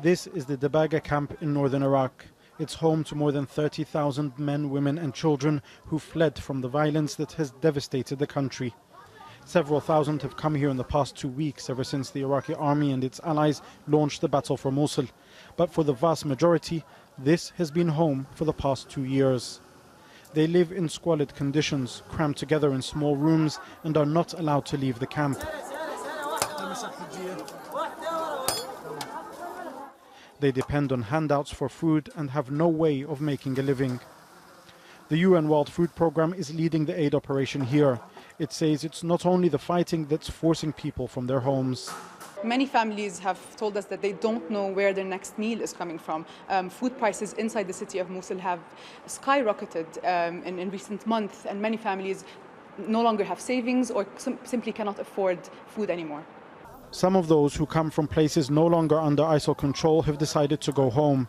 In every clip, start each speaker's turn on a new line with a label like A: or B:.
A: This is the Debaga camp in northern Iraq. It's home to more than 30,000 men, women and children who fled from the violence that has devastated the country. Several thousand have come here in the past 2 weeks, ever since the Iraqi army and its allies launched the battle for Mosul. But for the vast majority, this has been home for the past 2 years. They live in squalid conditions, crammed together in small rooms, and are not allowed to leave the camp. They depend on handouts for food and have no way of making a living. The UN World Food Programme is leading the aid operation here. It says it's not only the fighting that's forcing people from their homes.
B: Many families have told us that they don't know where their next meal is coming from. Food prices inside the city of Mosul have skyrocketed in recent months, and many families no longer have savings or simply cannot afford food anymore.
A: Some of those who come from places no longer under ISIL control have decided to go home.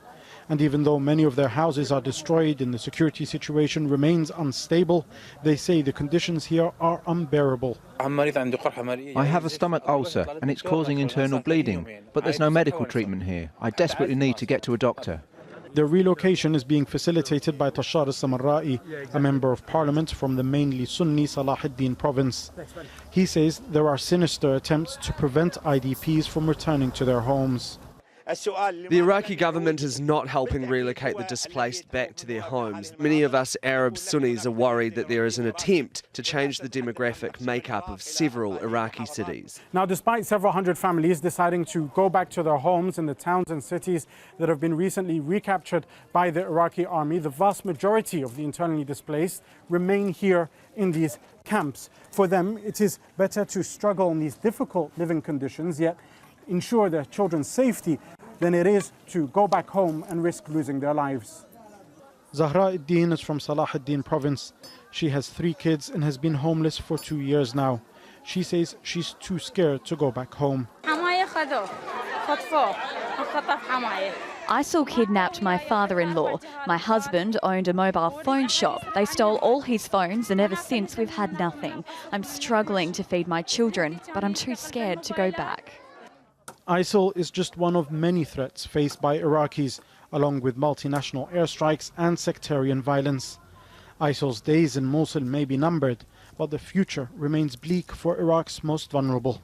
A: And even though many of their houses are destroyed and the security situation remains unstable, they say the conditions here are unbearable.
C: I have a stomach ulcer and it's causing internal bleeding, but there's no medical treatment here. I desperately need to get to a doctor.
A: Their relocation is being facilitated by Tashar al-Samarra'i, a member of parliament from the mainly Sunni Salah ad-Din province. He says there are sinister attempts to prevent IDPs from returning to their homes.
D: The Iraqi government is not helping relocate the displaced back to their homes. Many of us Arab Sunnis are worried that there is an attempt to change the demographic makeup of several Iraqi cities.
A: Now, despite several hundred families deciding to go back to their homes in the towns and cities that have been recently recaptured by the Iraqi army, the vast majority of the internally displaced remain here in these camps. For them, it is better to struggle in these difficult living conditions, yet ensure their children's safety, than it is to go back home and risk losing their lives. Zahra ad-Din is from Salah ad-Din province. She has 3 kids and has been homeless for 2 years now. She says she's too scared to go back home.
E: ISIL kidnapped my father-in-law. My husband owned a mobile phone shop. They stole all his phones and ever since we've had nothing. I'm struggling to feed my children, but I'm too scared to go back.
A: ISIL is just one of many threats faced by Iraqis, along with multinational airstrikes and sectarian violence. ISIL's days in Mosul may be numbered, but the future remains bleak for Iraq's most vulnerable.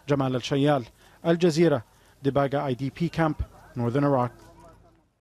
A: Jamal Elshayyal, Al Jazeera, Debaga IDP camp, northern Iraq.